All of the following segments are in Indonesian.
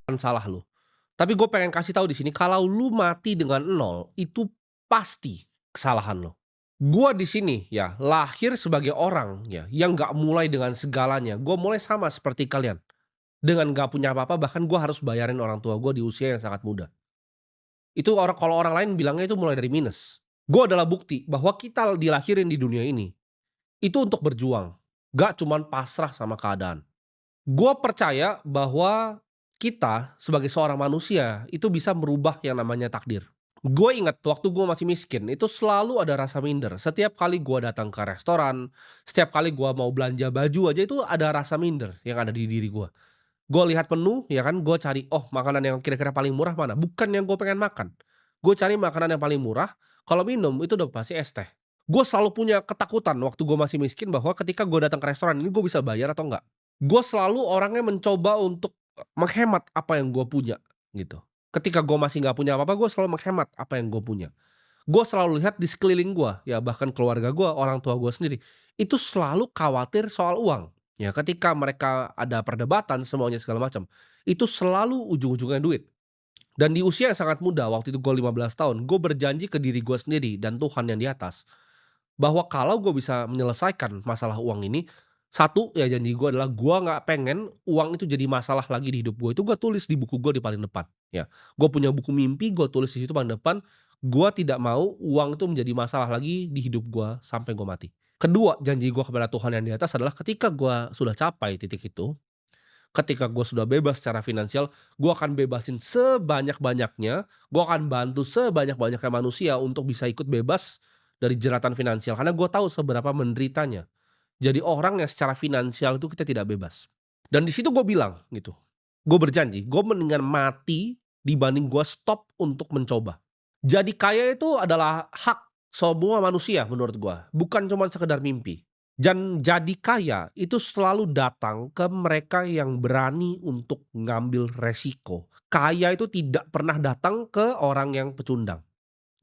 bukan salah lu. Tapi gue pengen kasih tahu di sini kalau lu mati dengan nol, itu pasti kesalahan lo. Gua di sini ya lahir sebagai orang ya yang nggak mulai dengan segalanya. Gue mulai sama seperti kalian, dengan nggak punya apa-apa, bahkan gue harus bayarin orang tua gue di usia yang sangat muda. Itu kalau orang lain bilangnya itu mulai dari minus. Gue adalah bukti bahwa kita dilahirin di dunia ini, itu untuk berjuang, nggak cuman pasrah sama keadaan. Gue percaya bahwa kita sebagai seorang manusia itu bisa merubah yang namanya takdir. Gue ingat waktu gue masih miskin, itu selalu ada rasa minder. Setiap kali gue datang ke restoran, setiap kali gue mau belanja baju aja itu ada rasa minder yang ada di diri gue. Gue lihat menu, ya kan, gue cari, oh makanan yang kira-kira paling murah mana, bukan yang gue pengen makan. Gue cari makanan yang paling murah, kalau minum itu udah pasti es teh. Gue selalu punya ketakutan waktu gue masih miskin bahwa ketika gue datang ke restoran ini gue bisa bayar atau enggak. Gue selalu orangnya mencoba untuk, menghemat apa yang gue punya, gitu. Ketika gue masih nggak punya apa-apa, gue selalu menghemat apa yang gue punya. Gue selalu lihat di sekeliling gue, ya bahkan keluarga gue, orang tua gue sendiri, itu selalu khawatir soal uang. Ya ketika mereka ada perdebatan semuanya segala macam, itu selalu ujung-ujungnya duit. Dan di usia yang sangat muda, waktu itu gue 15 tahun, gue berjanji ke diri gue sendiri dan Tuhan yang di atas, bahwa kalau gue bisa menyelesaikan masalah uang ini, satu ya janji gue adalah gue nggak pengen uang itu jadi masalah lagi di hidup gue. Itu gue tulis di buku gue di paling depan, ya. Gue punya buku mimpi, gue tulis di situ paling depan, gue tidak mau uang itu menjadi masalah lagi di hidup gue sampai gue mati. Kedua, janji gue kepada Tuhan yang di atas adalah ketika gue sudah capai titik itu, ketika gue sudah bebas secara finansial, gue akan bebasin sebanyak-banyaknya, gue akan bantu sebanyak-banyaknya manusia untuk bisa ikut bebas dari jeratan finansial, karena gue tahu seberapa menderitanya. Jadi orang yang secara finansial itu kita tidak bebas. Dan di situ gue bilang gitu, gue berjanji, gue mendingan mati dibanding gue stop untuk mencoba. Jadi kaya itu adalah hak semua manusia menurut gue, bukan cuma sekedar mimpi. Dan jadi kaya itu selalu datang ke mereka yang berani untuk ngambil resiko. Kaya itu tidak pernah datang ke orang yang pecundang.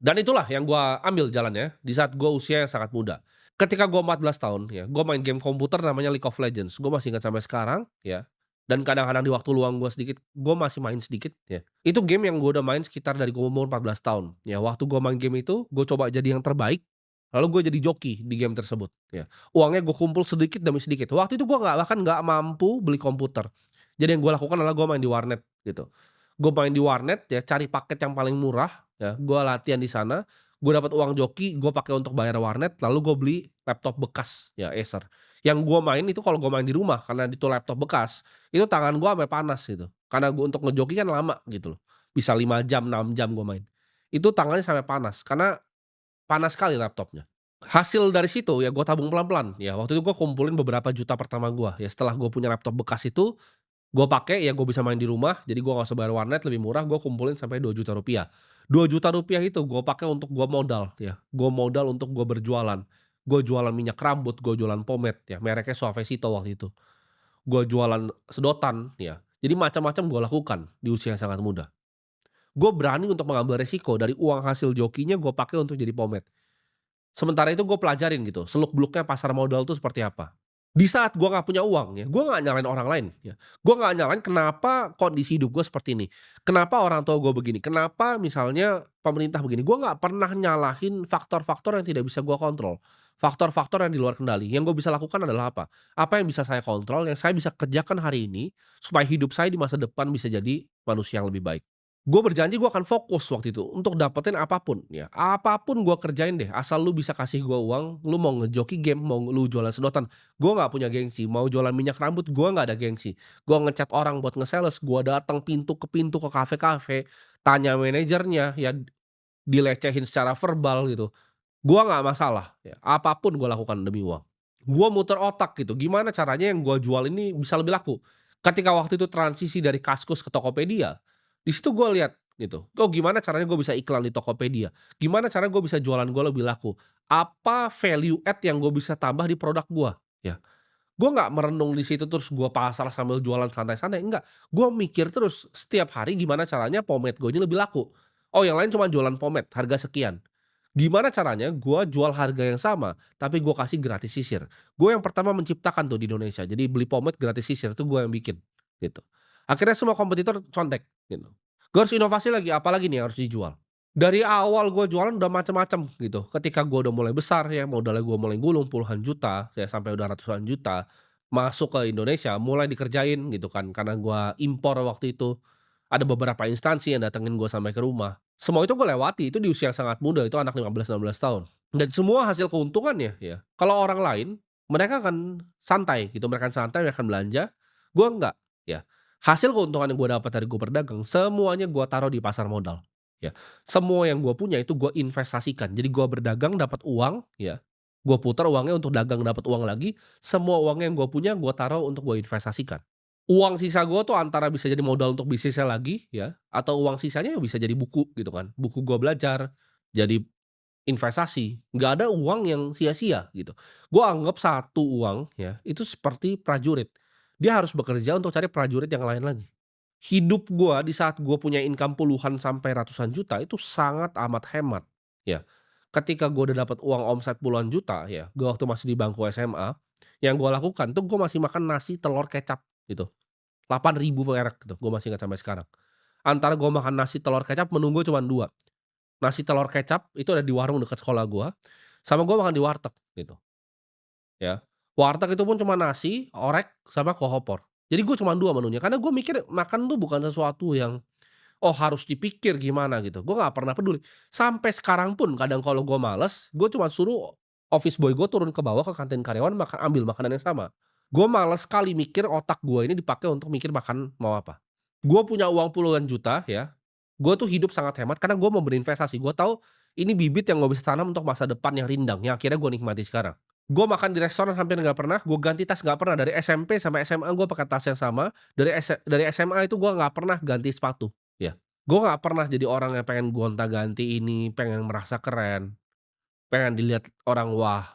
Dan itulah yang gua ambil jalannya di saat gua usia yang sangat muda. Ketika gua 14 tahun ya, gua main game komputer namanya League of Legends. Gua masih ingat sampai sekarang ya, dan kadang-kadang di waktu luang gua sedikit, gua masih main sedikit ya. Itu game yang gua udah main sekitar dari gua umur 14 tahun. Ya waktu gua main game itu, gua coba jadi yang terbaik, lalu gua jadi joki di game tersebut ya. Uangnya gua kumpul sedikit demi sedikit. Waktu itu gua bahkan nggak mampu beli komputer. Jadi yang gua lakukan adalah gua main di warnet gitu. Gua main di warnet ya, cari paket yang paling murah ya, gua latihan di sana, gue dapat uang joki, gue pakai untuk bayar warnet, lalu gue beli laptop bekas, ya Acer. Yang gue main itu kalau gue main di rumah, karena itu laptop bekas, itu tangan gue sampai panas gitu. Karena gue untuk ngejoki kan lama gitu loh, bisa 5 jam, 6 jam gue main. Itu tangannya sampai panas, karena panas sekali laptopnya. Hasil dari situ ya gue tabung pelan-pelan, ya waktu itu gue kumpulin beberapa juta pertama gue, ya setelah gue punya laptop bekas itu, gue pakai, ya gue bisa main di rumah, jadi gue nggak usah bayar warnet, lebih murah, gue kumpulin sampai Rp2.000.000. Rp2.000.000 itu gue pakai untuk gue modal ya, gue modal untuk gue berjualan. Gue jualan minyak rambut, gue jualan pomade ya, mereknya Suavecito waktu itu. Gue jualan sedotan ya, jadi macam-macam gue lakukan di usia yang sangat muda. Gue berani untuk mengambil resiko, dari uang hasil jokinya gue pakai untuk jadi pomade. Sementara itu gue pelajarin gitu, seluk-beluknya pasar modal tuh seperti apa. Di saat gue nggak punya uang ya, gue nggak nyalain orang lain ya, gue nggak nyalain kenapa kondisi hidup gue seperti ini, kenapa orang tua gue begini, kenapa misalnya pemerintah begini, gue nggak pernah nyalahin faktor-faktor yang tidak bisa gue kontrol, faktor-faktor yang di luar kendali. Yang gue bisa lakukan adalah apa? Apa yang bisa saya kontrol, yang saya bisa kerjakan hari ini, supaya hidup saya di masa depan bisa jadi manusia yang lebih baik. Gue berjanji gue akan fokus waktu itu untuk dapetin apapun ya, apapun gue kerjain deh, asal lu bisa kasih gue uang, lu mau ngejoki game, mau lu jualan sedotan, gue nggak punya gengsi, mau jualan minyak rambut gue nggak ada gengsi. Gue ngechat orang buat nge-sales, gue datang pintu, ke kafe-kafe, tanya manajernya ya, dilecehin secara verbal gitu, gue nggak masalah ya, apapun gue lakukan demi uang. Gue muter otak gitu, gimana caranya yang gue jual ini bisa lebih laku. Ketika waktu itu transisi dari Kaskus ke Tokopedia, di situ gue lihat gitu, oh gimana caranya gue bisa iklan di Tokopedia, gimana cara gue bisa jualan gue lebih laku, apa value add yang gue bisa tambah di produk gue, ya. Gue nggak merenung di situ terus gue pasar sambil jualan santai-santai, enggak. Gue mikir terus setiap hari gimana caranya pomade gue ini lebih laku. Oh yang lain cuma jualan pomade harga sekian. Gimana caranya gue jual harga yang sama, tapi gue kasih gratis sisir. Gue yang pertama menciptakan tuh di Indonesia, jadi beli pomade gratis sisir itu gue yang bikin, gitu. Akhirnya semua kompetitor contek gitu. Gue harus inovasi lagi, apalagi nih yang harus dijual. Dari awal gue jualan udah macem-macem gitu, ketika gue udah mulai besar ya, modalnya gue mulai gulung puluhan juta, ya sampai udah ratusan juta, masuk ke Indonesia mulai dikerjain gitu kan, karena gue impor waktu itu. Ada beberapa instansi yang datengin gue sampai ke rumah. Semua itu gue lewati, itu di usia yang sangat muda, itu anak 15, 16 tahun. Dan semua hasil keuntungannya ya, kalau orang lain, mereka akan santai gitu, mereka akan santai, mereka akan belanja, gue enggak, ya. Hasil keuntungan yang gue dapat dari gue berdagang, semuanya gue taruh di pasar modal, ya. Semua yang gue punya itu gue investasikan. Jadi gue berdagang dapat uang, ya, gue putar uangnya untuk dagang dapat uang lagi, semua uangnya yang gue punya gue taruh untuk gue investasikan. Uang sisa gue tuh antara bisa jadi modal untuk bisnisnya lagi ya, atau uang sisanya ya bisa jadi buku gitu kan, buku gue belajar, jadi investasi, nggak ada uang yang sia-sia gitu. Gue anggap satu uang ya, itu seperti prajurit. Dia harus bekerja untuk cari prajurit yang lain lagi. Hidup gue di saat gue punya income puluhan sampai ratusan juta itu sangat amat hemat, ya. Ketika gue udah dapat uang omset puluhan juta ya, gue waktu masih di bangku SMA, yang gue lakukan tuh gue masih makan nasi telur kecap gitu, 8.000 merek gitu, gue masih ingat sampai sekarang. Antara gue makan nasi telur kecap menu gue cuman 2. Nasi telur kecap itu ada di warung dekat sekolah gua, sama gua makan di warteg gitu, ya. Warteg itu pun cuma nasi, orek, sama kuah opor. Jadi gua cuma 2 menunya, karena gua mikir makan tuh bukan sesuatu yang, oh harus dipikir gimana gitu, gua nggak pernah peduli. Sampai sekarang pun kadang kalau gua males, gua cuma suruh office boy gua turun ke bawah ke kantin karyawan ambil makanan yang sama. Gua males sekali mikir otak gua ini dipakai untuk mikir makan mau apa. Gua punya uang puluhan juta ya, gue tuh hidup sangat hemat karena gue mau berinvestasi. Gue tahu ini bibit yang gue bisa tanam untuk masa depan yang rindang, yang akhirnya gue nikmati sekarang. Gue makan di restoran hampir nggak pernah, gue ganti tas nggak pernah. Dari SMP sampai SMA gue pakai tas yang sama, dari SMA itu gue nggak pernah ganti sepatu, ya. Gue nggak pernah jadi orang yang pengen gonta-ganti ini, pengen merasa keren, pengen dilihat orang wah.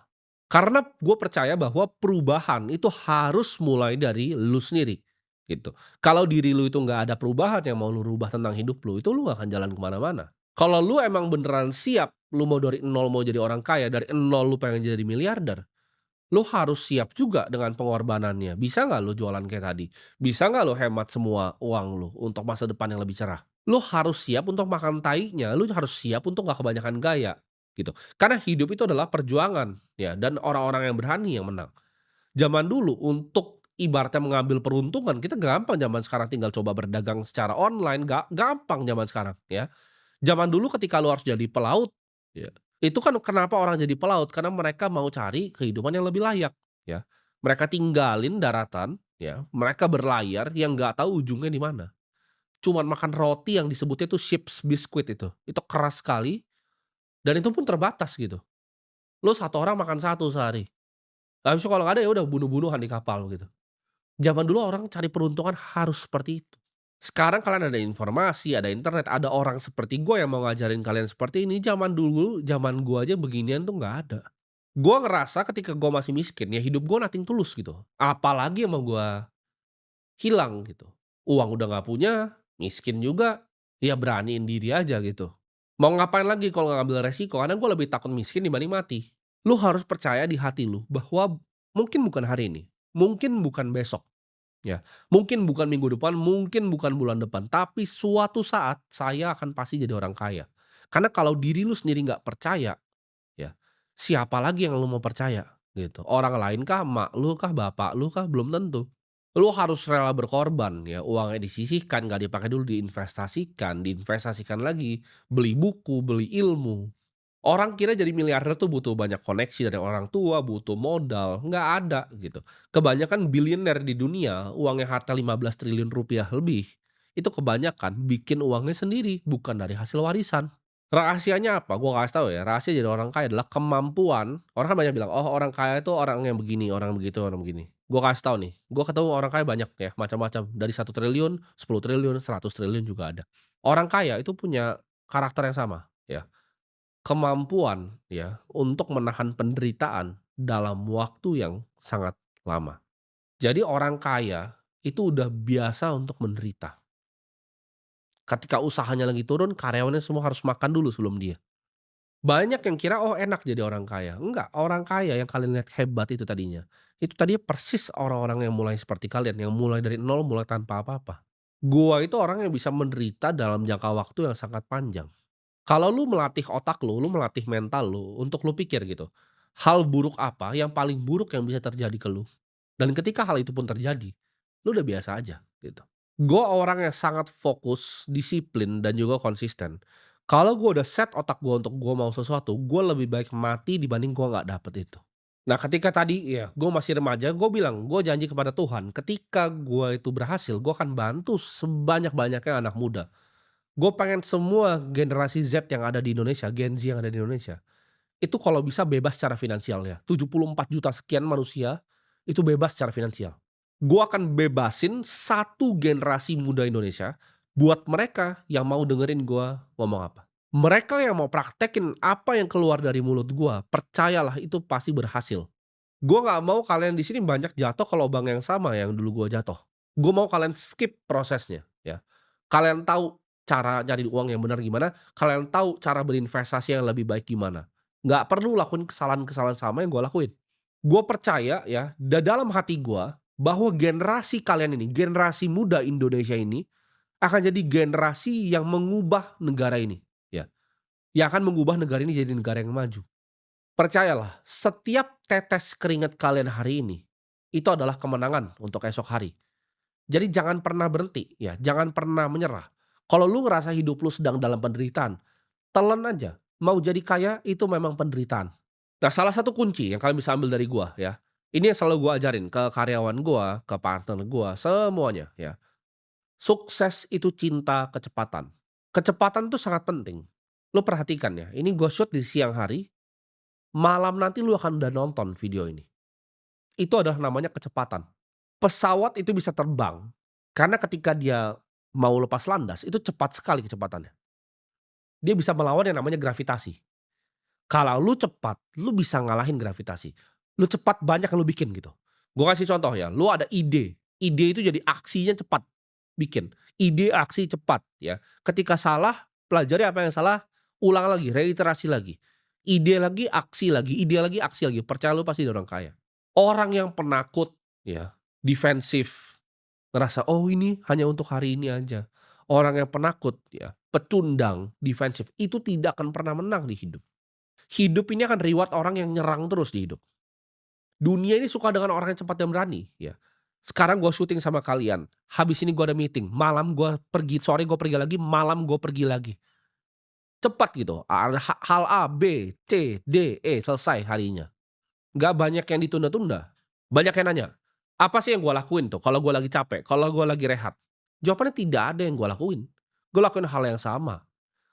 Karena gue percaya bahwa perubahan itu harus mulai dari lu sendiri, gitu. Kalau diri lu itu nggak ada perubahan yang mau lu rubah tentang hidup lu, itu lu nggak akan jalan ke mana-mana. Kalau lu emang beneran siap, lu mau dari nol mau jadi orang kaya, dari nol lu pengen jadi miliarder, lu harus siap juga dengan pengorbanannya. Bisa nggak lu jualan kayak tadi? Bisa nggak lu hemat semua uang lu untuk masa depan yang lebih cerah? Lu harus siap untuk makan tainya, lu harus siap untuk nggak kebanyakan gaya, gitu. Karena hidup itu adalah perjuangan, ya, dan orang-orang yang berani yang menang. Zaman dulu untuk ibaratnya mengambil peruntungan, kita gampang zaman sekarang tinggal coba berdagang secara online, gampang zaman sekarang, ya. Zaman dulu ketika lu harus jadi pelaut, ya, itu kan kenapa orang jadi pelaut, karena mereka mau cari kehidupan yang lebih layak, ya. Mereka tinggalin daratan, ya, mereka berlayar yang nggak tahu ujungnya di mana. Cuman makan roti yang disebutnya itu ship's biscuit itu keras sekali dan itu pun terbatas gitu. Lu satu orang makan satu sehari, habis itu kalau nggak ada ya udah bunuh-bunuhan di kapal gitu. Zaman dulu orang cari peruntungan harus seperti itu. Sekarang kalian ada informasi, ada internet, ada orang seperti gua yang mau ngajarin kalian seperti ini. Zaman dulu, zaman gua aja beginian tuh nggak ada. Gua ngerasa ketika gua masih miskin, ya hidup gua nothing tulus gitu. Apalagi yang mau gua hilang gitu. Uang udah nggak punya, miskin juga, ya beraniin diri aja gitu. Mau ngapain lagi kalau nggak ngambil resiko, karena gua lebih takut miskin dibanding mati. Lu harus percaya di hati lu bahwa mungkin bukan hari ini, mungkin bukan besok. Ya, mungkin bukan minggu depan, mungkin bukan bulan depan, tapi suatu saat saya akan pasti jadi orang kaya. Karena kalau diri lu sendiri nggak percaya, ya, siapa lagi yang lu mau percaya, gitu. Orang lain kah, emak lu kah, bapak lu kah, belum tentu. Lu harus rela berkorban ya, uangnya disisihkan, nggak dipakai dulu diinvestasikan lagi, beli buku, beli ilmu. Orang kira jadi miliarder tuh butuh banyak koneksi dari orang tua, butuh modal, nggak ada gitu. Kebanyakan bilioner di dunia, uangnya harta 15 triliun rupiah lebih, itu kebanyakan bikin uangnya sendiri, bukan dari hasil warisan. Rahasianya apa? Gua kasih tahu ya, rahasia jadi orang kaya adalah kemampuan orang kan banyak bilang, "Oh orang kaya itu orang yang begini, orang begitu, orang begini." Gua kasih tahu nih, gua ketemu orang kaya banyak ya, macam-macam, dari 1 triliun, 10 triliun, 100 triliun juga ada. Orang kaya itu punya karakter yang sama, ya. Kemampuan ya, untuk menahan penderitaan dalam waktu yang sangat lama. Jadi orang kaya itu udah biasa untuk menderita. Ketika usahanya lagi turun, karyawannya semua harus makan dulu sebelum dia. Banyak yang kira, "Oh enak jadi orang kaya." Enggak, orang kaya yang kalian lihat hebat itu tadinya persis orang-orang yang mulai seperti kalian, yang mulai dari nol, mulai tanpa apa-apa. Gua itu orang yang bisa menderita dalam jangka waktu yang sangat panjang. Kalau lu melatih otak lu melatih mental lu untuk lu pikir gitu, hal buruk apa yang paling buruk yang bisa terjadi ke lu, dan ketika hal itu pun terjadi, lu udah biasa aja gitu. Gua orang yang sangat fokus, disiplin, dan juga konsisten. Kalau gua udah set otak gua untuk gua mau sesuatu, gua lebih baik mati dibanding gua nggak dapet itu. Nah, ketika tadi ya gua masih remaja, gua bilang, gua janji kepada Tuhan ketika gua itu berhasil, gua akan bantu sebanyak-banyaknya anak muda. Gue pengen semua generasi Z yang ada di Indonesia, Gen Z yang ada di Indonesia, itu kalau bisa bebas secara finansial ya. 74 juta sekian manusia, itu bebas secara finansial. Gue akan bebasin satu generasi muda Indonesia, buat mereka yang mau dengerin gue ngomong apa. Mereka yang mau praktekin apa yang keluar dari mulut gue, percayalah itu pasti berhasil. Gue nggak mau kalian di sini banyak jatuh ke lubang yang sama yang dulu gue jatuh. Gue mau kalian skip prosesnya, ya. Kalian tahu cara nyari uang yang benar gimana, kalian tahu cara berinvestasi yang lebih baik gimana. Nggak perlu lakuin kesalahan-kesalahan sama yang gue lakuin. Gue percaya ya, dalam hati gue, bahwa generasi kalian ini, generasi muda Indonesia ini, akan jadi generasi yang mengubah negara ini, ya. Yang akan mengubah negara ini jadi negara yang maju. Percayalah, setiap tetes keringat kalian hari ini, itu adalah kemenangan untuk esok hari. Jadi jangan pernah berhenti ya, jangan pernah menyerah. Kalau lu ngerasa hidup lu sedang dalam penderitaan, telan aja. Mau jadi kaya itu memang penderitaan. Nah, salah satu kunci yang kalian bisa ambil dari gua ya, ini yang selalu gua ajarin ke karyawan gua, ke partner gua, semuanya ya. Sukses itu cinta kecepatan. Kecepatan tuh sangat penting. Lu perhatikan ya, ini gua shoot di siang hari, malam nanti lu akan udah nonton video ini. Itu adalah namanya kecepatan. Pesawat itu bisa terbang, karena ketika dia mau lepas landas, itu cepat sekali kecepatannya. Dia bisa melawan yang namanya gravitasi. Kalau lu cepat, lu bisa ngalahin gravitasi. Lu cepat banyak yang lu bikin gitu. Gua kasih contoh ya, lu ada ide, ide itu jadi aksinya cepat, bikin. Ide, aksi, cepat ya. Ketika salah, pelajari apa yang salah, ulang lagi, reiterasi lagi. Ide lagi, aksi lagi, ide lagi, aksi lagi. Percaya lu pasti jadi orang kaya. Orang yang penakut ya, defensif, ngerasa, "Oh ini hanya untuk hari ini aja." Orang yang penakut ya, pecundang, defensif, itu tidak akan pernah menang di hidup. Hidup ini akan reward orang yang nyerang terus di hidup. Dunia ini suka dengan orang yang cepat dan berani ya. Sekarang gua syuting sama kalian, habis ini gua ada meeting, malam gua pergi, sore gua pergi lagi, malam gua pergi lagi. Cepat gitu, ada hal A, B, C, D, E, selesai harinya. Nggak banyak yang ditunda-tunda. Banyak yang nanya, "Apa sih yang gua lakuin tuh kalau gua lagi capek, kalau gua lagi rehat?" Jawabannya tidak ada yang gua lakuin. Gua lakuin hal yang sama.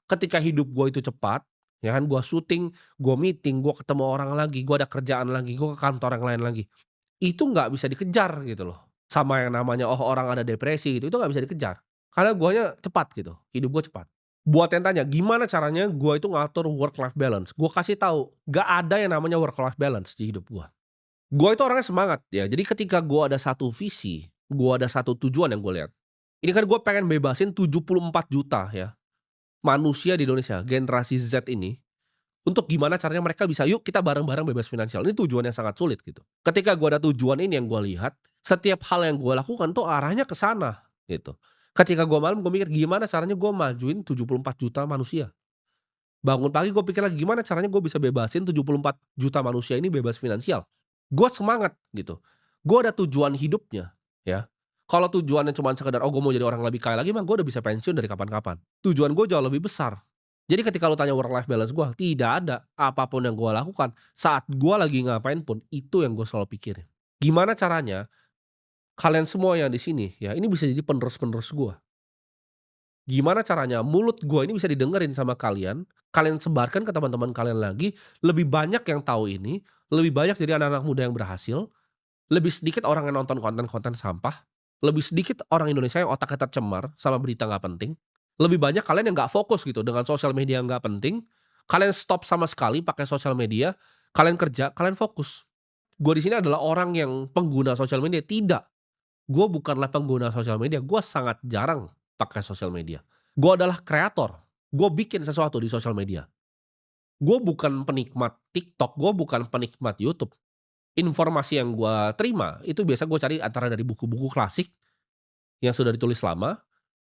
Ketika hidup gua itu cepat, ya kan, gua syuting, gua meeting, gua ketemu orang lagi, gua ada kerjaan lagi, gua ke kantor yang lain lagi. Itu nggak bisa dikejar gitu loh. Sama yang namanya, oh orang ada depresi gitu, itu nggak bisa dikejar. Karena guanya cepat gitu, hidup gua cepat. Buat yang tanya, gimana caranya gua itu ngatur work life balance? Gua kasih tahu, nggak ada yang namanya work life balance di hidup gua. Gua itu orangnya semangat ya, jadi ketika gua ada satu visi, gua ada satu tujuan yang gua lihat. Ini kan gua pengen bebasin 74 juta ya, manusia di Indonesia, generasi Z ini, untuk gimana caranya mereka bisa, "Yuk kita bareng-bareng bebas finansial." Ini tujuan yang sangat sulit gitu. Ketika gua ada tujuan ini yang gua lihat, setiap hal yang gua lakukan tuh arahnya ke sana gitu. Ketika gua malam, gua mikir gimana caranya gua majuin 74 juta manusia. Bangun pagi gua pikir lagi, gimana caranya gua bisa bebasin 74 juta manusia ini bebas finansial. Gua semangat gitu. Gua ada tujuan hidupnya ya. Kalau tujuannya cuman sekedar, "Oh gua mau jadi orang lebih kaya lagi," mah gua udah bisa pensiun dari kapan-kapan. Tujuan gua jauh lebih besar. Jadi ketika lu tanya work life balance gua, tidak ada. Apapun yang gua lakukan, saat gua lagi ngapain pun, itu yang gua selalu pikirin. Gimana caranya kalian semua yang di sini ya, ini bisa jadi penerus-penerus gua. Gimana caranya mulut gua ini bisa didengerin sama kalian, kalian sebarkan ke teman-teman kalian lagi, lebih banyak yang tahu ini, lebih banyak jadi anak-anak muda yang berhasil, lebih sedikit orang yang nonton konten-konten sampah, lebih sedikit orang Indonesia yang otaknya tercemar sama berita nggak penting, lebih banyak kalian yang nggak fokus gitu dengan sosial media yang nggak penting, kalian stop sama sekali pakai sosial media, kalian kerja, kalian fokus. Gua di sini adalah orang yang pengguna sosial media, tidak. Gua bukanlah pengguna sosial media, gua sangat jarang pakai sosial media. Gua adalah kreator, gua bikin sesuatu di sosial media. Gua bukan penikmat TikTok, gua bukan penikmat YouTube. Informasi yang gua terima, itu biasa gua cari antara dari buku-buku klasik yang sudah ditulis lama,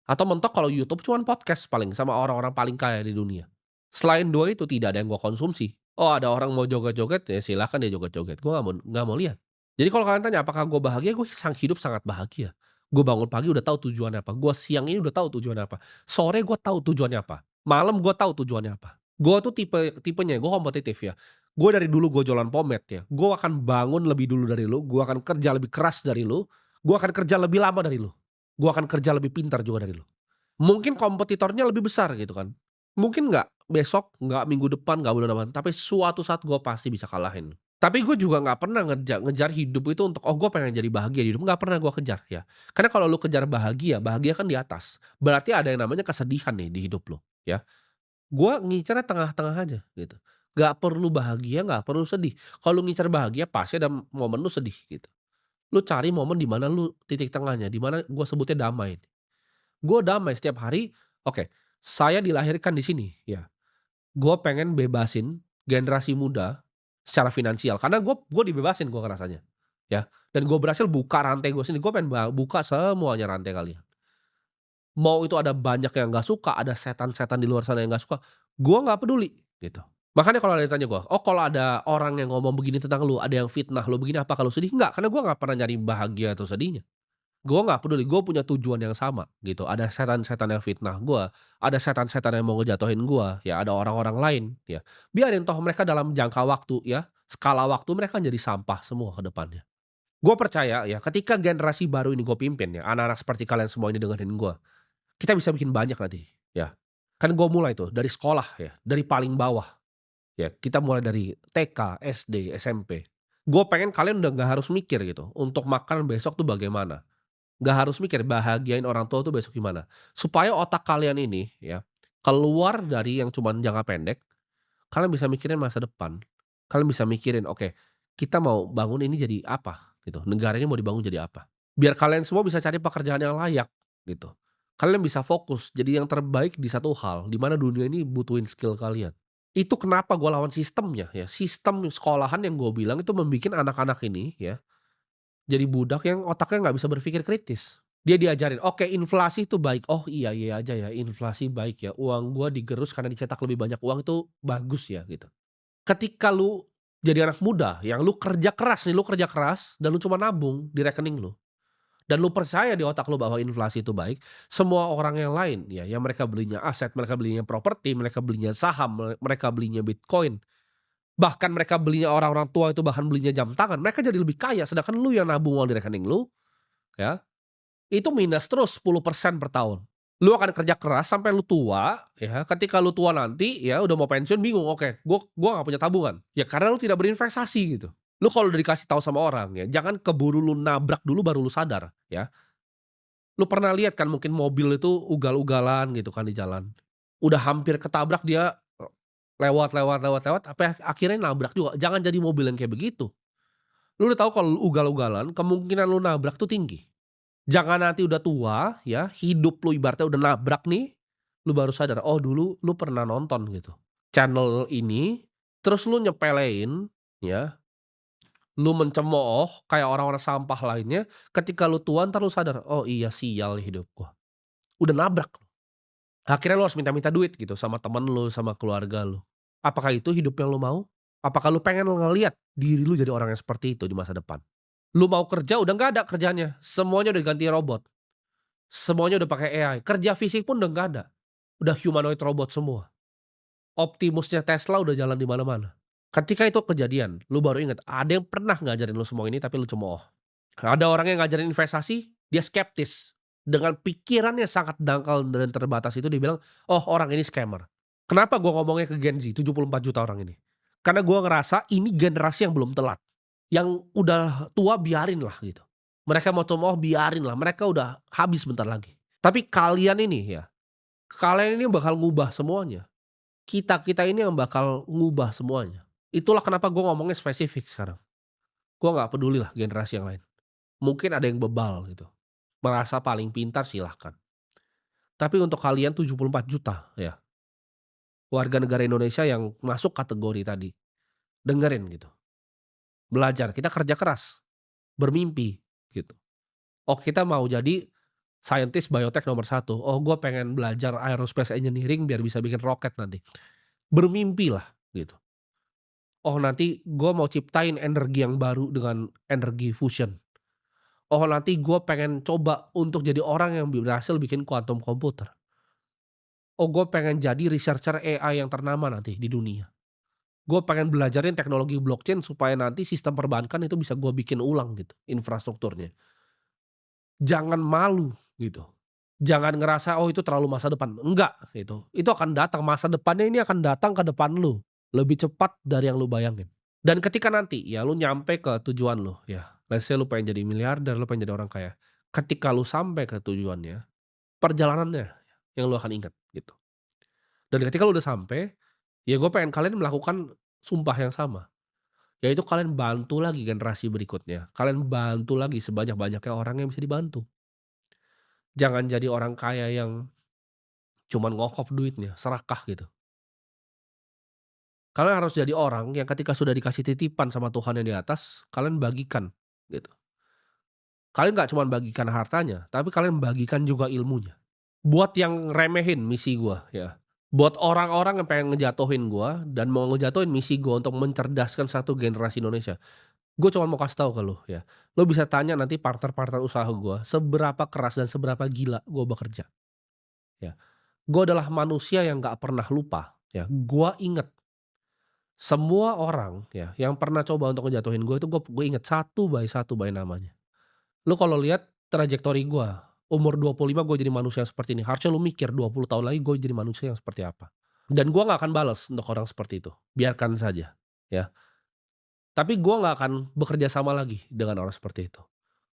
Atau mentok kalau YouTube cuman podcast paling sama orang-orang paling kaya di dunia. Selain 2 itu tidak ada yang gua konsumsi. Oh, ada orang mau joget-joget, ya silakan dia joget-joget, gua nggak mau lihat. Jadi kalau kalian tanya apakah gua bahagia, gue hidup sangat bahagia. Gue bangun pagi udah tahu tujuannya apa, gua siang ini udah tahu tujuannya apa, sore gua tahu tujuannya apa, malam gua tahu tujuannya apa. Gua tuh tipenya gua kompetitif ya. Gue dari dulu gue jualan pomade ya, gue akan bangun lebih dulu dari lu, gue akan kerja lebih keras dari lu, gue akan kerja lebih lama dari lu, gue akan kerja lebih pintar juga dari lu. Mungkin kompetitornya lebih besar gitu kan. Mungkin nggak besok, nggak minggu depan, nggak bulan depan, tapi suatu saat gue pasti bisa kalahin. Tapi gue juga nggak pernah ngejar hidup itu untuk, "Oh gue pengen jadi bahagia di hidup," nggak pernah gue kejar ya. Karena kalau lu kejar bahagia, bahagia kan di atas. Berarti ada yang namanya kesedihan nih di hidup lu, ya. Gue ngincernya tengah-tengah aja gitu. Nggak perlu bahagia, nggak perlu sedih. Kalau lu ngincer bahagia pasti ada momen lu sedih gitu. Lu cari momen di mana lu titik tengahnya, di mana gue sebutnya damai. Gue damai setiap hari, oke, saya dilahirkan di sini, ya. Gue pengen bebasin generasi muda secara finansial, karena gue dibebasin gue ngerasanya, ya. Dan gue berhasil buka rantai gue sendiri, gue pengen buka semuanya rantai kalian. Mau itu ada banyak yang nggak suka, ada setan-setan di luar sana yang nggak suka, gue nggak peduli, gitu. Makanya kalau ada yang tanya gue, "Oh kalau ada orang yang ngomong begini tentang lu, ada yang fitnah lu begini, apa kalau sedih?" Enggak, karena gue nggak pernah nyari bahagia atau sedihnya. Gue nggak peduli, gue punya tujuan yang sama gitu. Ada setan-setan yang fitnah gue, ada setan-setan yang mau ngejatuhin gue, ya ada orang-orang lain, ya. Biarin toh mereka dalam jangka waktu ya, skala waktu mereka jadi sampah semua ke depannya. Gue percaya ya ketika generasi baru ini gue pimpin ya, anak-anak seperti kalian semua ini dengerin gue, kita bisa bikin banyak nanti, ya. Kan gue mulai tuh dari sekolah ya, dari paling bawah, ya. Kita mulai dari TK, SD, SMP. Gue pengen kalian udah nggak harus mikir gitu, untuk makan besok tuh bagaimana. Nggak harus mikir bahagiain orang tua tuh besok gimana. Supaya otak kalian ini ya, keluar dari yang cuman jangka pendek, kalian bisa mikirin masa depan. Kalian bisa mikirin, "Oke, kita mau bangun ini jadi apa?" Gitu, negara ini mau dibangun jadi apa. Biar kalian semua bisa cari pekerjaan yang layak gitu. Kalian bisa fokus jadi yang terbaik di satu hal, di mana dunia ini butuhin skill kalian. Itu kenapa gue lawan sistemnya ya, sistem sekolahan yang gue bilang itu membikin anak-anak ini ya jadi budak yang otaknya nggak bisa berpikir kritis. Dia diajarin, "Oke inflasi itu baik." "Oh iya iya aja ya inflasi baik ya, uang gua digerus karena dicetak lebih banyak uang itu bagus ya," gitu. Ketika lu jadi anak muda yang lu kerja keras nih, lu kerja keras dan lu cuma nabung di rekening lu, dan lu percaya di otak lu bahwa inflasi itu baik, semua orang yang lain ya, yang mereka belinya aset, mereka belinya properti, mereka belinya saham, mereka belinya Bitcoin, bahkan mereka belinya orang-orang tua itu bahkan belinya jam tangan, mereka jadi lebih kaya sedangkan lu yang nabung uang di rekening lu, ya, itu minus terus 10% per tahun. Lu akan kerja keras sampai lu tua, ya, ketika lu tua nanti, ya udah mau pensiun bingung, "Oke, gua nggak punya tabungan." Ya karena lu tidak berinvestasi gitu. Lu kalau udah dikasih tahu sama orang ya, jangan keburu lu nabrak dulu baru lu sadar, ya. Lu pernah lihat kan mungkin mobil itu ugal-ugalan gitu kan di jalan. Udah hampir ketabrak dia, lewat lewat lewat lewat, apa akhirnya nabrak juga. Jangan jadi mobil yang kayak begitu. Lu udah tahu kalau lu ugal-ugalan, kemungkinan lu nabrak tuh tinggi. Jangan nanti udah tua ya, hidup lu ibaratnya udah nabrak nih, lu baru sadar, oh dulu lu pernah nonton gitu, channel ini, terus lu nyepelein ya, lu mencemooh kayak orang-orang sampah lainnya, ketika lu tua entar lu sadar, "Oh iya sial hidup gua." Udah nabrak lu. Akhirnya lu harus minta-minta duit gitu sama temen lu, sama keluarga lu. Apakah itu hidup yang lu mau? Apakah lu pengen ngelihat diri lu jadi orang yang seperti itu di masa depan? Lu mau kerja udah nggak ada kerjanya, semuanya udah diganti robot. Semuanya udah pakai AI, kerja fisik pun udah nggak ada, udah humanoid robot semua. Optimusnya Tesla udah jalan di mana-mana. Ketika itu kejadian, lu baru ingat, ada yang pernah ngajarin lu semua ini tapi lu cemooh. Ada orang yang ngajarin investasi, dia skeptis. Dengan pikirannya sangat dangkal dan terbatas itu dia bilang, "Oh orang ini scammer." Kenapa gua ngomongnya ke Gen Z, 74 juta orang ini? Karena gua ngerasa ini generasi yang belum telat. Yang udah tua biarin lah gitu. Mereka mau cemooh biarin lah, mereka udah habis bentar lagi. Tapi kalian ini ya, kalian ini bakal ngubah semuanya. Kita-kita ini yang bakal ngubah semuanya. Itulah kenapa gue ngomongnya spesifik sekarang. Gue nggak peduli lah generasi yang lain. Mungkin ada yang bebal gitu, merasa paling pintar silahkan. Tapi untuk kalian 74 juta ya, warga negara Indonesia yang masuk kategori tadi, dengerin gitu. Belajar, kita kerja keras, bermimpi gitu. Oh kita mau jadi Saintis biotek nomor satu. Oh, gue pengen belajar aerospace engineering biar bisa bikin roket nanti. Bermimpilah gitu. Oh, nanti gue mau ciptain energi yang baru dengan energi fusion. Oh, nanti gue pengen coba untuk jadi orang yang berhasil bikin quantum komputer. Oh, gue pengen jadi researcher AI yang ternama nanti di dunia. Gue pengen belajarin teknologi blockchain supaya nanti sistem perbankan itu bisa gue bikin ulang gitu, infrastrukturnya. Jangan malu gitu. Jangan ngerasa, "Oh, itu terlalu masa depan." Enggak, gitu. Itu akan datang, masa depannya ini akan datang ke depan lu, lebih cepat dari yang lu bayangin. Dan ketika nanti ya lu nyampe ke tujuan lu, ya let's say lu pengen jadi miliarder, lu pengen jadi orang kaya. Ketika lu sampai ke tujuannya, perjalanannya yang lu akan ingat gitu. Dan ketika lu udah sampai, ya gue pengen kalian melakukan sumpah yang sama, yaitu kalian bantu lagi generasi berikutnya, kalian bantu lagi sebanyak-banyaknya orang yang bisa dibantu. Jangan jadi orang kaya yang cuman ngokop duitnya, serakah gitu. Kalian harus jadi orang yang ketika sudah dikasih titipan sama Tuhan yang di atas, kalian bagikan gitu. Kalian nggak cuman bagikan hartanya, tapi kalian bagikan juga ilmunya. Buat yang remehin misi gua ya, buat orang-orang yang pengen ngejatuhin gua dan mau ngejatuhin misi gua untuk mencerdaskan satu generasi Indonesia, gua cuma mau kasih tahu ke lu ya, lu bisa tanya nanti partner-partner usaha gua, seberapa keras dan seberapa gila gua bekerja, ya. Gua adalah manusia yang nggak pernah lupa ya, gua inget semua orang ya yang pernah coba untuk ngejatuhin gua itu gue inget satu by namanya. Lu kalau lihat trajektori gua, umur 25 gue jadi manusia yang seperti ini, harusnya lu mikir 20 tahun lagi gue jadi manusia yang seperti apa. Dan gua nggak akan balas untuk orang seperti itu, biarkan saja, ya. Tapi gua nggak akan bekerja sama lagi dengan orang seperti itu.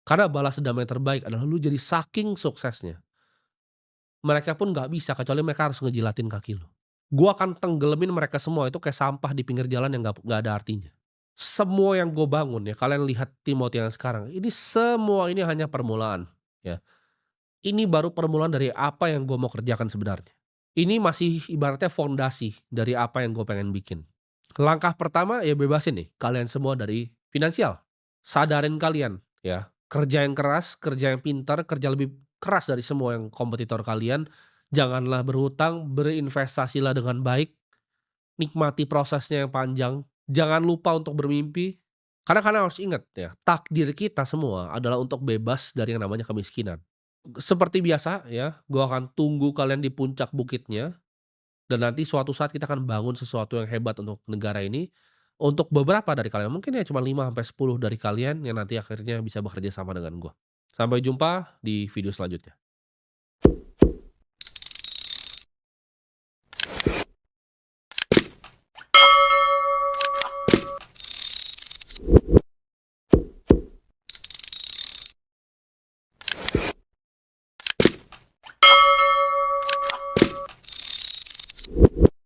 Karena balas dendam yang terbaik adalah lu jadi saking suksesnya, mereka pun nggak bisa kecuali mereka harus ngejilatin kaki lu. Gua akan tenggelemin mereka semua itu kayak sampah di pinggir jalan yang nggak ada artinya. Semua yang gue bangun ya, kalian lihat Timothy yang sekarang, ini semua ini hanya permulaan, ya. Ini baru permulaan dari apa yang gue mau kerjakan sebenarnya. Ini masih ibaratnya fondasi dari apa yang gue pengen bikin. Langkah pertama ya bebasin nih kalian semua dari finansial. Sadarin kalian ya, kerja yang keras, kerja yang pintar, kerja lebih keras dari semua yang kompetitor kalian. Janganlah berhutang, berinvestasilah dengan baik, nikmati prosesnya yang panjang. Jangan lupa untuk bermimpi. Karena kalian harus ingat ya, takdir kita semua adalah untuk bebas dari yang namanya kemiskinan. Seperti biasa ya, gua akan tunggu kalian di puncak bukitnya, dan nanti suatu saat kita akan bangun sesuatu yang hebat untuk negara ini. Untuk beberapa dari kalian, mungkin ya cuma 5 sampai 10 dari kalian yang nanti akhirnya bisa bekerja sama dengan gua. Sampai jumpa di video selanjutnya.